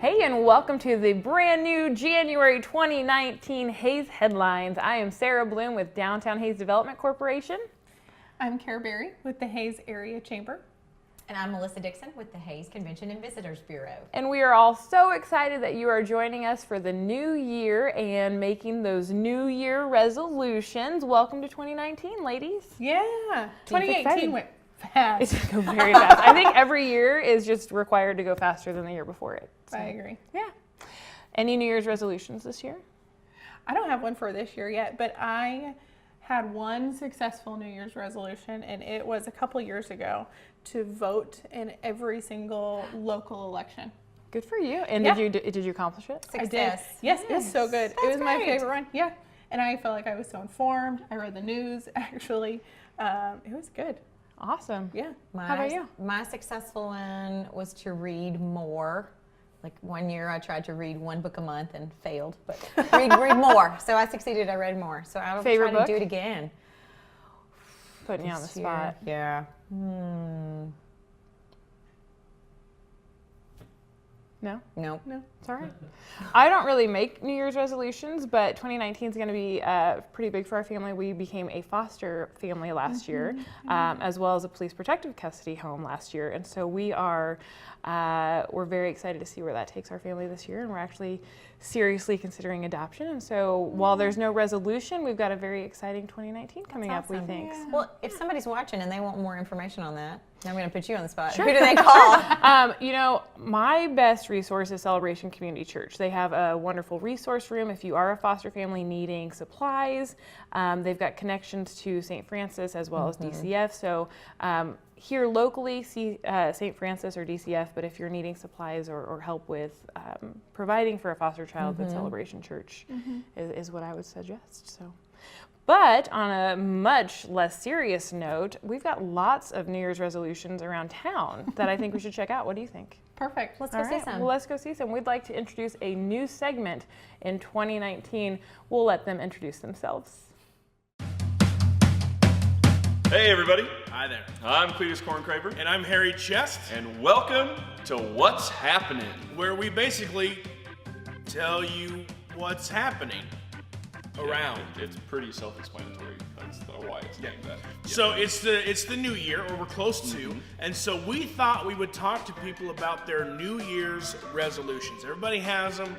Hey, and welcome to the brand new January 2019 Hayes Headlines. I am Sarah Bloom with Downtown Hayes Development Corporation. I'm Cara Berry with the Hayes Area Chamber. And I'm Melissa Dixon with the Hayes Convention and Visitors Bureau. And we are all so excited that you are joining us for the new year and making those new year resolutions. Welcome to 2019, ladies. Yeah, 2018 went fast. It's going to go very fast. I think every year is just required to go faster than the year before it. So, I agree. Yeah. Any New Year's resolutions this year? I don't have one for this year yet, but I had one successful New Year's resolution, and it was a couple years ago to vote in every single local election. Good for you. And Yeah. did you accomplish it? I did. Success. Yes, it was so good. That's It was my great. favorite one. Yeah. And I felt like I was so informed. I read the news, actually. It was good. Awesome. Yeah. How about you? My successful one was to read more. Like one year I tried to read one book a month and failed, but read more. So I succeeded, I read more. So I'll Favorite try book? to do it again. Putting you on the This year. spot. Yeah. No? No. No. It's all right. I don't really make New Year's resolutions, but 2019 is going to be pretty big for our family. We became a foster family last year, as well as a police protective custody home last year. And so we're very excited to see where that takes our family this year. And we're actually seriously considering adoption. And so while there's no resolution, we've got a very exciting 2019 coming up, we awesome. think. Yeah. Well, if somebody's watching and they want more information on that, I'm going to put you on the spot. Sure. Who do they call? My best resource is Celebration Community Church. They have a wonderful resource room if you are a foster family needing supplies. They've got connections to St. Francis as well as DCF. So here locally, see St. Francis or DCF, but if you're needing supplies or help with providing for a foster child, then Celebration Church is what I would suggest. So. But on a much less serious note, we've got lots of New Year's resolutions around town that I think we should check out. What do you think? Perfect. Let's All go see right, some. well, let's go see some. We'd like to introduce a new segment in 2019. We'll let them introduce themselves. Hey everybody, Hi there. I'm Cletus Corncraver, And I'm Harry Chest, and welcome to What's Happening. where we basically tell you what's happening around. It's pretty self-explanatory. That's why it's named that. So it's the new year, or we're close to, and so we thought we would talk to people about their New Year's resolutions. Everybody has them,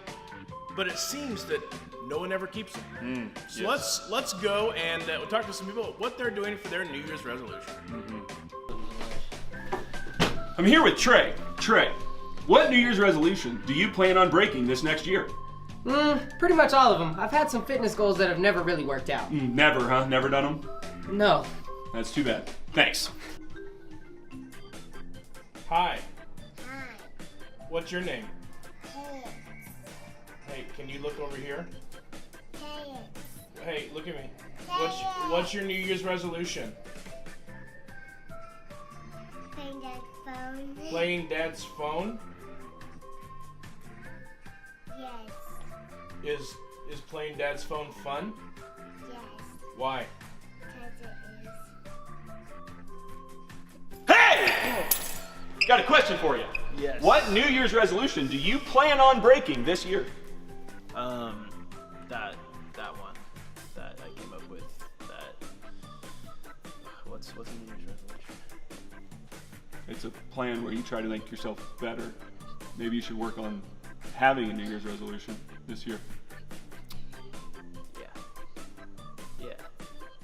but it seems that no one ever keeps them. So yes. let's go and we'll talk to some people about what they're doing for their New Year's resolution. I'm here with Trey. Trey, what New Year's resolution do you plan on breaking this next year? Pretty much all of them. I've had some fitness goals that have never really worked out. Never, huh? Never done them? No. That's too bad. Thanks. Hi. What's your name? Hey, can you look over here? Hey, look at me. What's your New Year's resolution? Playing that phone. Playing Dad's phone? Yes. Is playing Dad's phone fun? Yes. Why? Because it is. Hey! Got a question for you. Yes. What New Year's resolution do you plan on breaking this year? That one that I came up with. What's a New Year's resolution? It's a plan where you try to make yourself better. Maybe you should work on having a New Year's resolution this year. Yeah,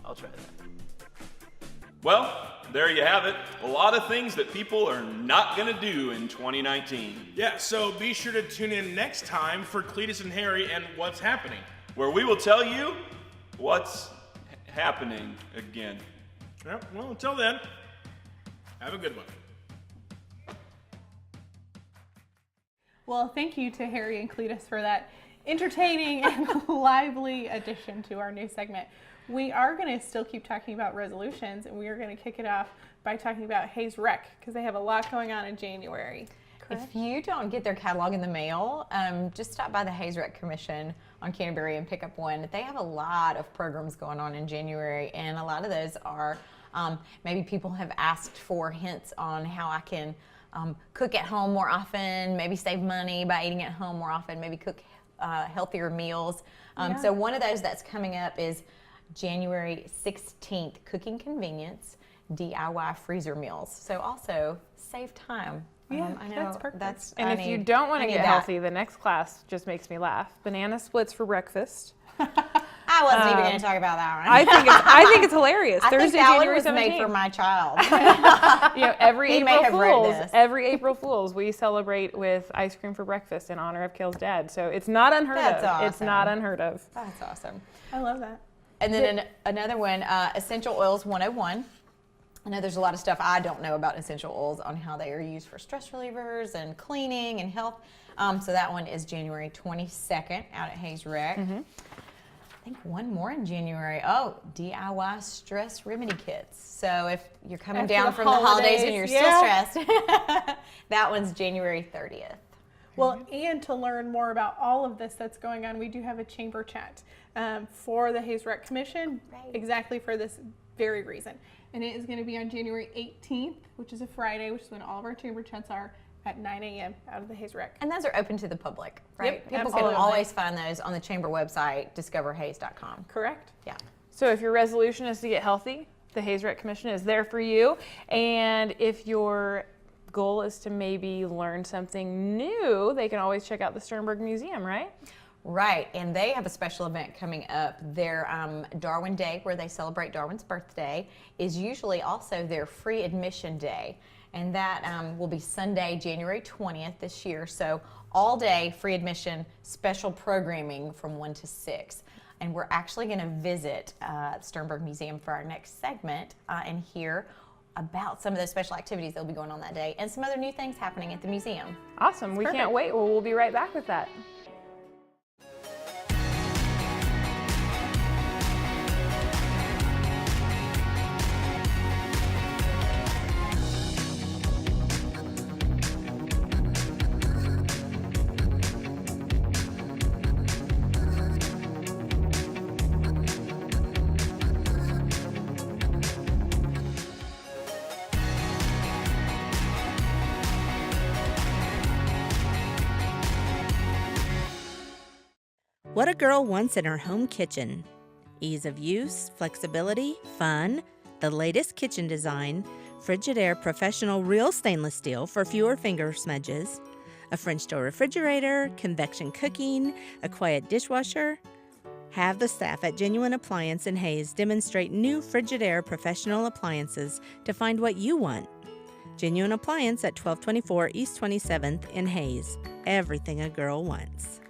I'll try that. Well, there you have it. A lot of things that people are not going to do in 2019, Yeah, so be sure to tune in next time for Cletus and Harry and What's Happening. where we will tell you what's happening again. Yep, well, until then, have a good one. Well, thank you to Harry and Cletus for that entertaining and lively addition to our new segment. We are going to still keep talking about resolutions, and we are going to kick it off by talking about Hayes Rec, because they have a lot going on in January. If you don't get their catalog in the mail, just stop by the Hayes Rec Commission on Canterbury and pick up one. They have a lot of programs going on in January, and a lot of those are maybe people have asked for hints on how I can cook at home more often, maybe save money by eating at home more often, maybe cook healthier meals. So one of those that's coming up is January 16th, Cooking Convenience DIY freezer meals. So also save time. Yeah, I know that's perfect. And if you don't want to get healthy, the next class just makes me laugh. Banana splits for breakfast. I wasn't even going to talk about that one. I think it's hilarious. I Thursday, think that January one was 17th. made for my child. Every He may April have read Fools, this. every April Fools, we celebrate with ice cream for breakfast in honor of Kale's dad. So it's not unheard That's of. It's awesome. not unheard of. That's awesome. I love that. And then another one, Essential Oils 101. I know there's a lot of stuff I don't know about essential oils on how they are used for stress relievers and cleaning and health. So that one is January 22nd out at Hayes Rec. I think one more in January. Oh, DIY stress remedy kits. So if you're coming After down the from the holidays and holidays, you're yeah. still stressed, that one's January 30th. Well, and to learn more about all of this that's going on, we do have a chamber chat for the Hayes Rec Commission, exactly for this very reason. And it is going to be on January 18th, which is a Friday, which is when all of our chamber chats are at 9 a.m. out of the Hayes Rec. And those are open to the public, right? Yep, People absolutely. can always find those on the chamber website, discoverhays.com. Correct? Yeah. So if your resolution is to get healthy, the Hayes Rec Commission is there for you. And if your goal is to maybe learn something new, they can always check out the Sternberg Museum, right? Right, and they have a special event coming up. Their Darwin Day, where they celebrate Darwin's birthday, is usually also their free admission day. And that will be Sunday, January 20th this year. So all day free admission, special programming from 1 to 6. And we're actually going to visit Sternberg Museum for our next segment and hear about some of those special activities that will be going on that day and some other new things happening at the museum. Awesome. We can't wait. Well, we'll be right back with that. What a girl wants in her home kitchen. Ease of use, flexibility, fun, the latest kitchen design, Frigidaire Professional Real Stainless Steel for fewer finger smudges, a French door refrigerator, convection cooking, a quiet dishwasher. Have the staff at Genuine Appliance in Hayes demonstrate new Frigidaire Professional appliances to find what you want. Genuine Appliance at 1224 East 27th in Hayes. Everything a girl wants.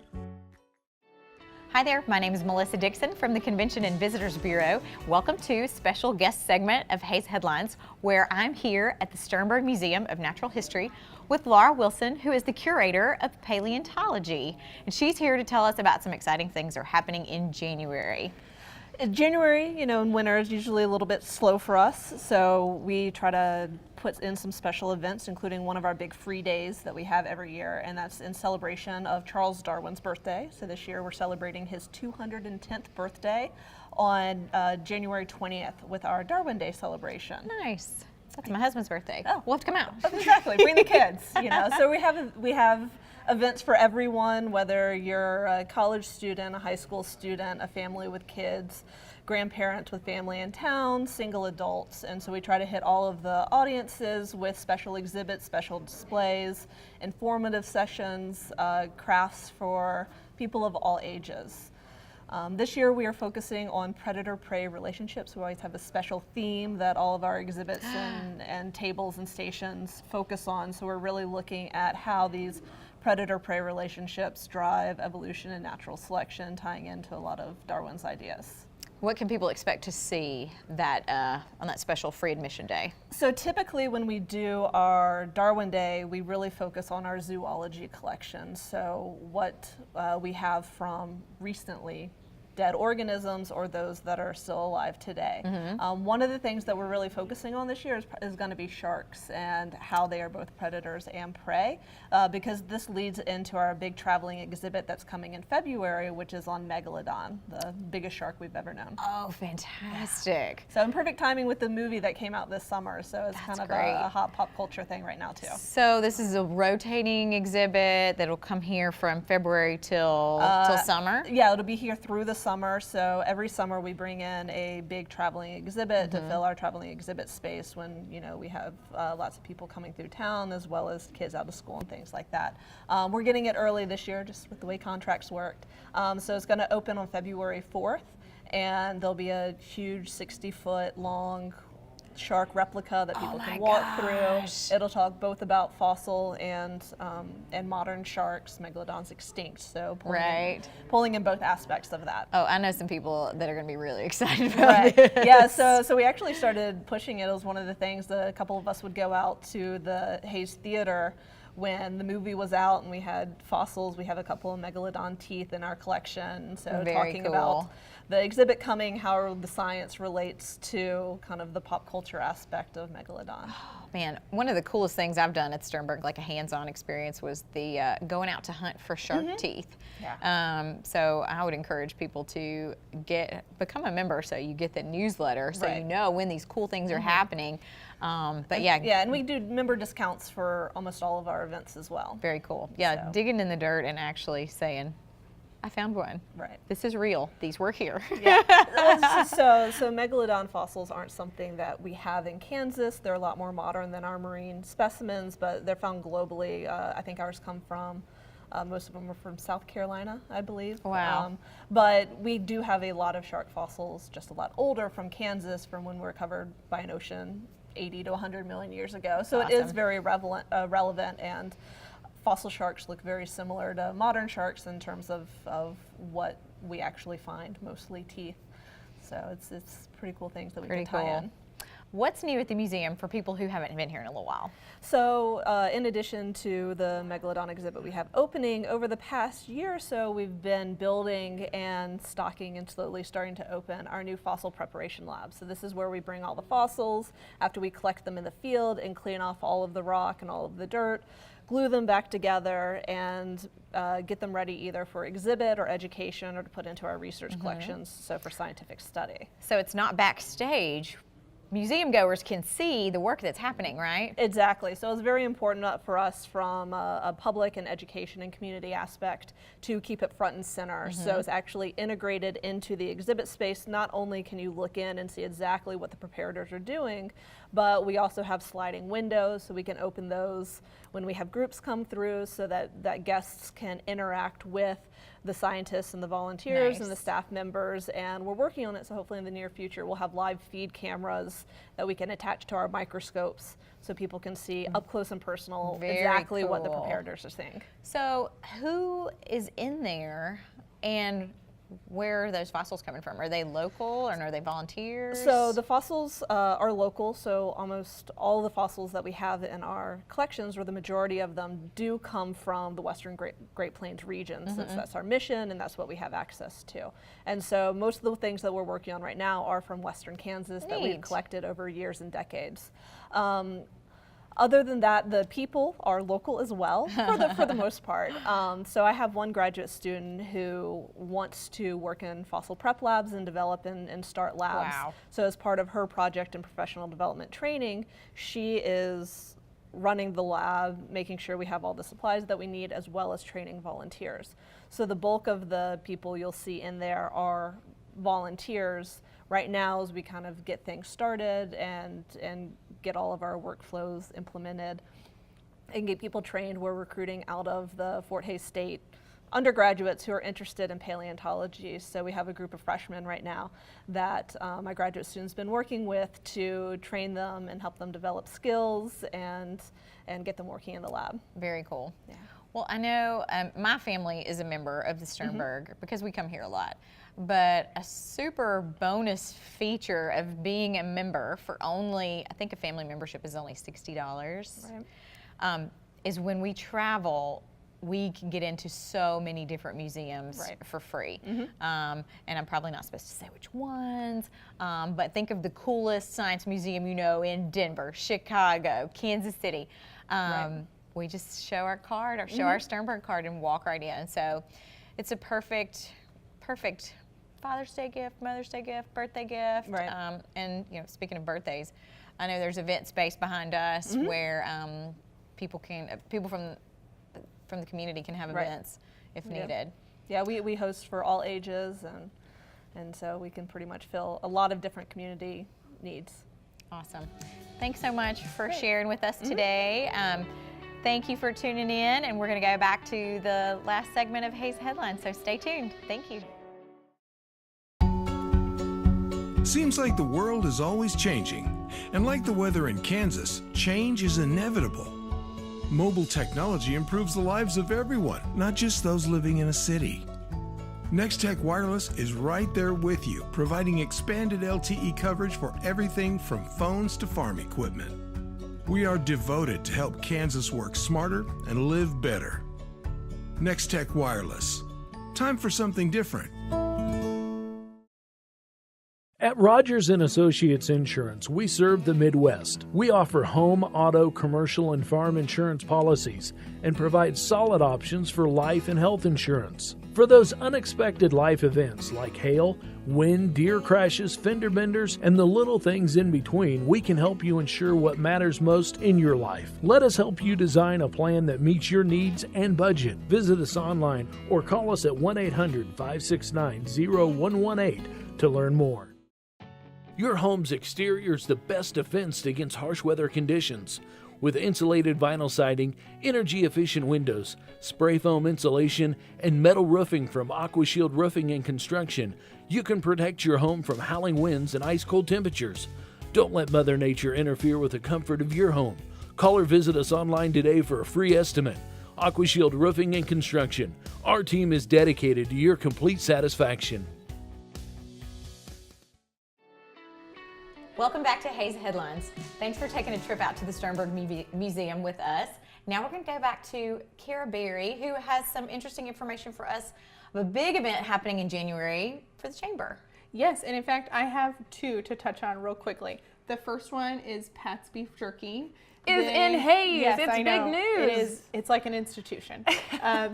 Hi there, my name is Melissa Dixon from the Convention and Visitors Bureau. Welcome to a special guest segment of Hayes Headlines, where I'm here at the Sternberg Museum of Natural History with Laura Wilson, who is the curator of paleontology. And she's here to tell us about some exciting things that are happening in January. January, in winter is usually a little bit slow for us, so we try to put in some special events, including one of our big free days that we have every year, and that's in celebration of Charles Darwin's birthday. So this year we're celebrating his 210th birthday on January 20th with our Darwin Day celebration. Nice. That's my husband's birthday. Oh. We'll have to come out. Exactly, bring the kids, So we have events for everyone, whether you're a college student, a high school student, a family with kids, grandparents with family in town, single adults, and so we try to hit all of the audiences with special exhibits, special displays, informative sessions, crafts for people of all ages. This year we are focusing on predator-prey relationships. We always have a special theme that all of our exhibits and tables and stations focus on, so we're really looking at how these predator-prey relationships drive evolution and natural selection, tying into a lot of Darwin's ideas. What can people expect to see that on that special free admission day? So typically when we do our Darwin Day, we really focus on our zoology collection. So what we have from recently dead organisms or those that are still alive today. One of the things that we're really focusing on this year is going to be sharks and how they are both predators and prey, because this leads into our big traveling exhibit that's coming in February, which is on Megalodon, the biggest shark we've ever known. Oh, fantastic. So in perfect timing with the movie that came out this summer, so it's kind of great. a hot pop culture thing right now too. So this is a rotating exhibit that'll come here from February till summer? Yeah, it'll be here through the summer. So every summer we bring in a big traveling exhibit to fill our traveling exhibit space when, you know, we have lots of people coming through town as well as kids out of school and things like that. We're getting it early this year just with the way contracts worked. So it's going to open on February 4th, and there'll be a huge 60-foot long shark replica that people can walk through. It'll talk both about fossil and modern sharks. Megalodon's extinct, so pulling in both aspects of that. Oh, I know some people that are going to be really excited about Right. Yeah, so we actually started pushing it. It was one of the things that a couple of us would go out to the Hayes Theater when the movie was out, and we had fossils. We have a couple of megalodon teeth in our collection. So Very talking cool. about the exhibit coming, how the science relates to kind of the pop culture aspect of Megalodon. Man, one of the coolest things I've done at Sternberg, like a hands-on experience, was the going out to hunt for shark teeth. Yeah. So I would encourage people to become a member, so you get the newsletter, so you know when these cool things are happening. But yeah. Yeah, and we do member discounts for almost all of our events as well. Very cool. Yeah, So. digging in the dirt and actually saying, I found one. Right. This is real. These were here. Yeah. So megalodon fossils aren't something that we have in Kansas. They're a lot more modern than our marine specimens, but they're found globally. I think ours come from, most of them are from South Carolina, I believe. Wow. But we do have a lot of shark fossils, just a lot older, from Kansas, from when we were covered by an ocean 80 to 100 million years ago. So it is very relevant, and fossil sharks look very similar to modern sharks in terms of what we actually find, mostly teeth. So it's pretty cool things that we can tie in. What's new at the museum for people who haven't been here in a little while? So in addition to the Megalodon exhibit we have opening, over the past year or so we've been building and stocking and slowly starting to open our new fossil preparation lab. So this is where we bring all the fossils after we collect them in the field and clean off all of the rock and all of the dirt, glue them back together, and get them ready either for exhibit or education or to put into our research collections, so for scientific study. So it's not backstage. Museum goers can see the work that's happening, right? Exactly. So it's very important for us from a public and education and community aspect to keep it front and center. So it's actually integrated into the exhibit space. Not only can you look in and see exactly what the preparators are doing, but we also have sliding windows, so we can open those when we have groups come through, so that guests can interact with the scientists and the volunteers and the staff members, and we're working on it, so hopefully in the near future we'll have live feed cameras that we can attach to our microscopes so people can see up close and personal exactly what the preparators are seeing. So who is in there, and where are those fossils coming from? Are they local, and are they volunteers? So the fossils are local, so almost all the fossils that we have in our collections, or the majority of them, do come from the Western Great Plains region, since that's our mission and that's what we have access to. And so most of the things that we're working on right now are from Western Kansas that we've collected over years and decades. Other than that, the people are local as well, for the most part. So I have one graduate student who wants to work in fossil prep labs and develop and start labs. Wow. So as part of her project and professional development training, she is running the lab, making sure we have all the supplies that we need, as well as training volunteers. So the bulk of the people you'll see in there are volunteers right now as we kind of get things started and get all of our workflows implemented and get people trained. We're recruiting out of the Fort Hays State undergraduates who are interested in paleontology. So we have a group of freshmen right now that my graduate student's been working with to train them and help them develop skills and get them working in the lab. Very cool. Yeah. Well, I know my family is a member of the Sternberg because we come here a lot. But a super bonus feature of being a member for only, I think a family membership is only $60, is when we travel, we can get into so many different museums Right. for free. And I'm probably not supposed to say which ones, but think of the coolest science museum in Denver, Chicago, Kansas City. We just show our card, or show our Sternberg card, and walk right in. So it's a perfect Father's Day gift, Mother's Day gift, birthday gift. Right. And speaking of birthdays, I know there's event space behind us where people from the community can have events if needed. Yeah, we host for all ages, and so we can pretty much fill a lot of different community needs. Awesome. Thanks so much for sharing with us today. Thank you for tuning in, and we're going to go back to the last segment of Hayes Headlines, so stay tuned. Thank you. Seems like the world is always changing, and like the weather in Kansas, change is inevitable. Mobile technology improves the lives of everyone, not just those living in a city. Nextech Wireless is right there with you, providing expanded LTE coverage for everything from phones to farm equipment. We are devoted to help Kansas work smarter and live better. Nextech Wireless. Time for something different. At Rogers & Associates Insurance, we serve the Midwest. We offer home, auto, commercial, and farm insurance policies and provide solid options for life and health insurance. For those unexpected life events like hail, wind, deer crashes, fender benders, and the little things in between, we can help you ensure what matters most in your life. Let us help you design a plan that meets your needs and budget. Visit us online or call us at 1-800-569-0118 to learn more. Your home's exterior is the best defense against harsh weather conditions. With insulated vinyl siding, energy-efficient windows, spray foam insulation, and metal roofing from AquaShield Roofing and Construction, you can protect your home from howling winds and ice-cold temperatures. Don't let Mother Nature interfere with the comfort of your home. Call or visit us online today for a free estimate. AquaShield Roofing and Construction. Our team is dedicated to your complete satisfaction. Welcome back to Hayes Headlines. Thanks for taking a trip out to the Sternberg Museum with us. Now we're going to go back to Kara Berry, who has some interesting information for us of a big event happening in January for the Chamber. Yes, and in fact, I have two to touch on real quickly. The first one is Pat's Beef Jerky. In Hayes. Yes, it's I big know. news. It is. It's like an institution.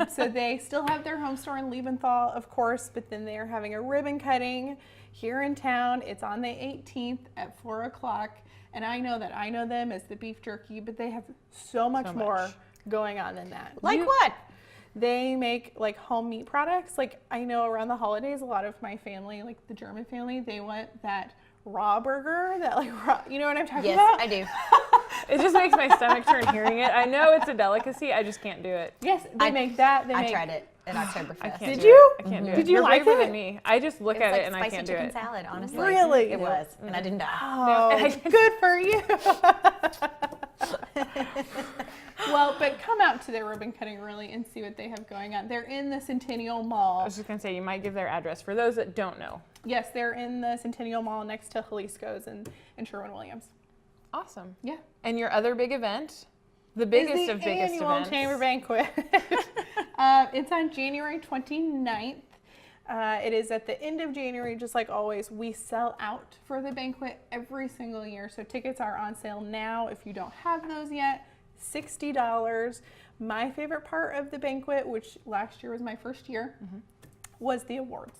So they still have their home store in Liebenthal, of course, but then they are having a ribbon cutting here in town. It's on the 18th at 4 o'clock. And I know that I know them as the beef jerky, but they have so much more going on than that. Like what? They make like home meat products. Like I know around the holidays, a lot of my family, like the German family, they want that raw burger, that like raw, you know what I'm talking about? Yes, I do. It just makes my stomach turn hearing it. I know it's a delicacy, I just can't do it. Yes, they make that. I tried it at Oktoberfest. I can't Did do you? it. I can't do it. Did you You're like braver it? than me. I just look at it and I can't do spicy it. chicken salad, honestly. Really? It was, and I didn't die. Oh, good for you. Well, but come out to their ribbon cutting really and see what they have going on. They're in the Centennial I Mall. was just gonna say, you might give their address for those that don't know. Yes, they're in the Centennial Mall next to Jalisco's and Sherwin-Williams. Awesome. Yeah. And your other big event, the biggest of biggest annual events. Chamber Banquet. It's on January 29th. It is at the end of January, just like always. We sell out for the banquet every single year, so tickets are on sale now. If you don't have those yet, $60. My favorite part of the banquet, which last year was my first year, was the awards.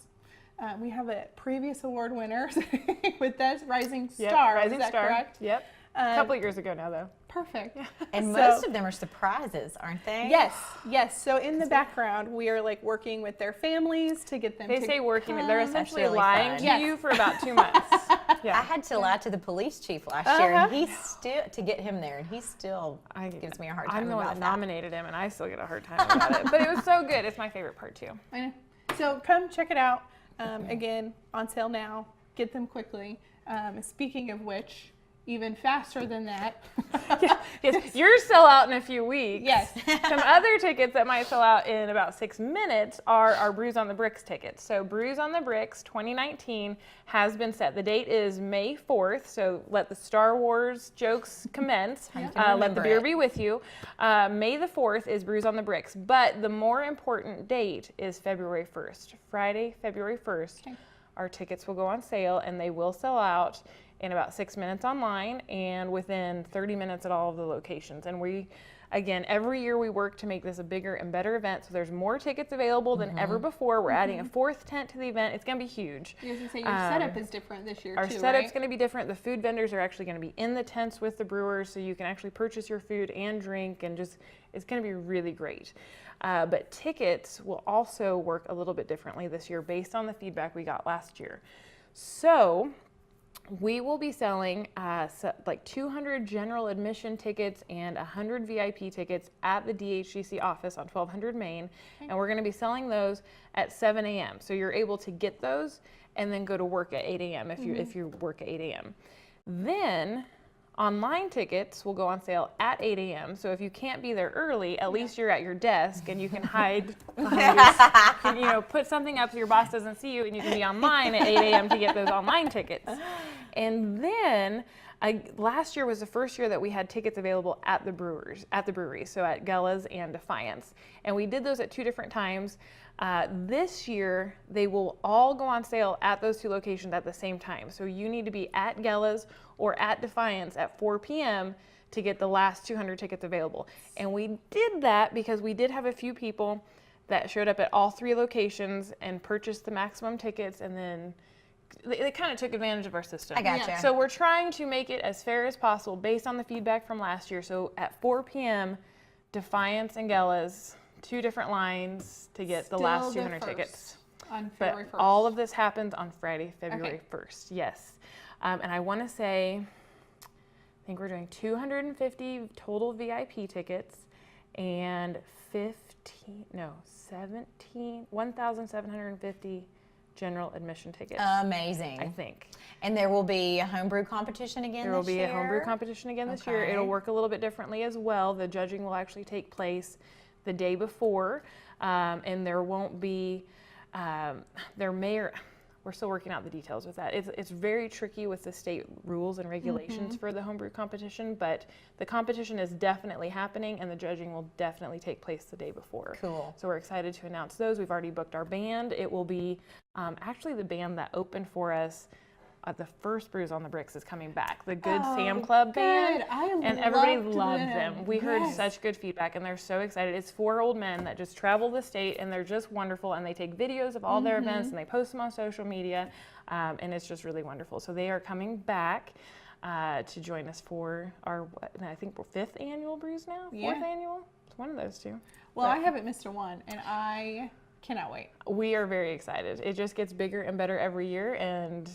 We have a previous award winner with us, Rising Star. Rising is that Star. correct? Yep. A couple of years ago now, though. Perfect. And So- most of them are surprises, aren't they? Yes, yes. So in the background, we are like working with their families to get them They to say working, they're come. essentially really lying fun. to Yes. you for about 2 months. Yeah. I had to lie to the police chief last year, and he still to get him there, and he still gives me a hard time I'm the one about that that. nominated him, and I still get a hard time about it. But it was so good. It's my favorite part too. I know. So come check it out. Again, on sale now. Get them quickly. Speaking of which, even faster than that. Yes, yours sell out in a few weeks. Yes. Some other tickets that might sell out in about 6 minutes are our Brews on the Bricks tickets. So Brews on the Bricks 2019 has been set. The date is May 4th, so let the Star Wars jokes commence. Let the beer be with you. May the 4th is Brews on the Bricks, but the more important date is February 1st. Friday, February 1st, our tickets will go on sale, and they will sell out in about 6 minutes online and within 30 minutes at all of the locations. And we, again, every year we work to make this a bigger and better event, so there's more tickets available than ever before. We're adding a 4th tent to the event. It's going to be huge. You can say your setup is different this year Our too, setup's right? going to be different. The food vendors are actually going to be in the tents with the brewers, so you can actually purchase your food and drink, and just, it's going to be really great. But tickets will also work a little bit differently this year based on the feedback we got last year. So we will be selling like 200 general admission tickets and 100 VIP tickets at the DHCC office on 1200 Main, and we're going to be selling those at 7 a.m. So you're able to get those and then go to work at 8 a.m. if you work at 8 a.m. Then online tickets will go on sale at 8 a.m. So if you can't be there early, at least you're at your desk and you can hide behind your, put something up so your boss doesn't see you, and you can be online at 8 a.m. to get those online tickets. And then last year was the first year that we had tickets available at the breweries, so at Gella's and Defiance. And we did those at 2 different times. This year, they will all go on sale at those 2 locations at the same time. So you need to be at Gella's or at Defiance at 4 p.m. to get the last 200 tickets available. And we did that because we did have a few people that showed up at all 3 locations and purchased the maximum tickets, and then they kind of took advantage of our system. I gotcha. So we're trying to make it as fair as possible based on the feedback from last year. So at 4 p.m., Defiance and Gella's, 2 different lines to get the last 200 tickets. On February 1st. But all of this happens on Friday, February 1st. Yes. And I want to say, I think we're doing 250 total VIP tickets and 1,750 general admission tickets. Amazing. I think. And there will be a homebrew competition again this year? There will be a homebrew competition again this year. It'll work a little bit differently as well. The judging will actually take place the day before, and there won't be, we're still working out the details with that. It's very tricky with the state rules and regulations for the homebrew competition, but the competition is definitely happening, and the judging will definitely take place the day before. Cool. So we're excited to announce those. We've already booked our band. It will be actually the band that opened for us the first Brews on the Bricks is coming back. The Good Sam Club band. And everybody loved them. We heard such good feedback, and they're so excited. It's 4 old men that just travel the state, and they're just wonderful, and they take videos of all their events, and they post them on social media, and it's just really wonderful. So they are coming back to join us for our, I think we're 5th annual Brews now? 4th annual? It's one of those 2. Well, I haven't missed a one, and I cannot wait. We are very excited. It just gets bigger and better every year, and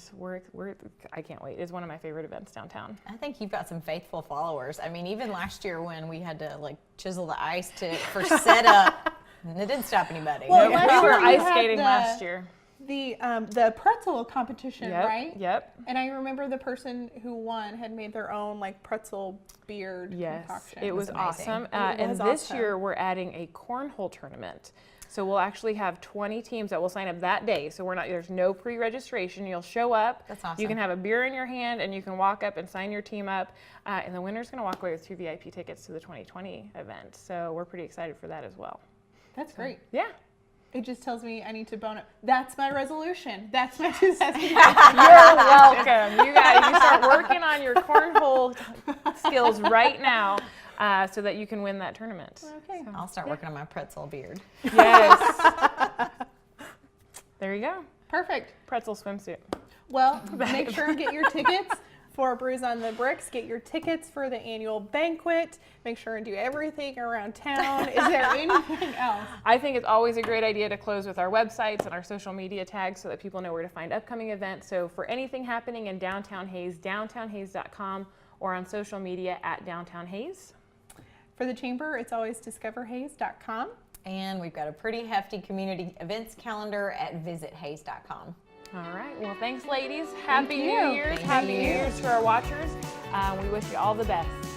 I can't wait. It's one of my favorite events downtown. I think you've got some faithful followers. I mean, even last year when we had to like chisel the ice for setup, it didn't stop anybody. Well, we were ice skating last year. The pretzel competition, right? Yep. And I remember the person who won had made their own like pretzel beard concoction. It was awesome. And this year we're adding a cornhole tournament. So we'll actually have 20 teams that will sign up that day. So there's no pre-registration. You'll show up. That's awesome. You can have a beer in your hand, and you can walk up and sign your team up. And the winner's going to walk away with 2 VIP tickets to the 2020 event. So we're pretty excited for that as well. That's great. Yeah. It just tells me I need to bone up. That's my resolution. That's my 2019. You're welcome. You can start working on your cornhole skills right now. So that you can win that tournament. Okay. So, I'll start working on my pretzel beard. Yes. There you go. Perfect. Pretzel swimsuit. Well, make sure and get your tickets for Brews on the Bricks. Get your tickets for the annual banquet. Make sure and do everything around town. Is there anything else? I think it's always a great idea to close with our websites and our social media tags so that people know where to find upcoming events. So for anything happening in Downtown Hayes, downtownhayes.com, or on social media at Downtown Hayes. For the Chamber, it's always discoverhayes.com. And we've got a pretty hefty community events calendar at visithayes.com. All right. Well, thanks, ladies. Happy New Year's. Thank Happy you. New Year's to our watchers. We wish you all the best.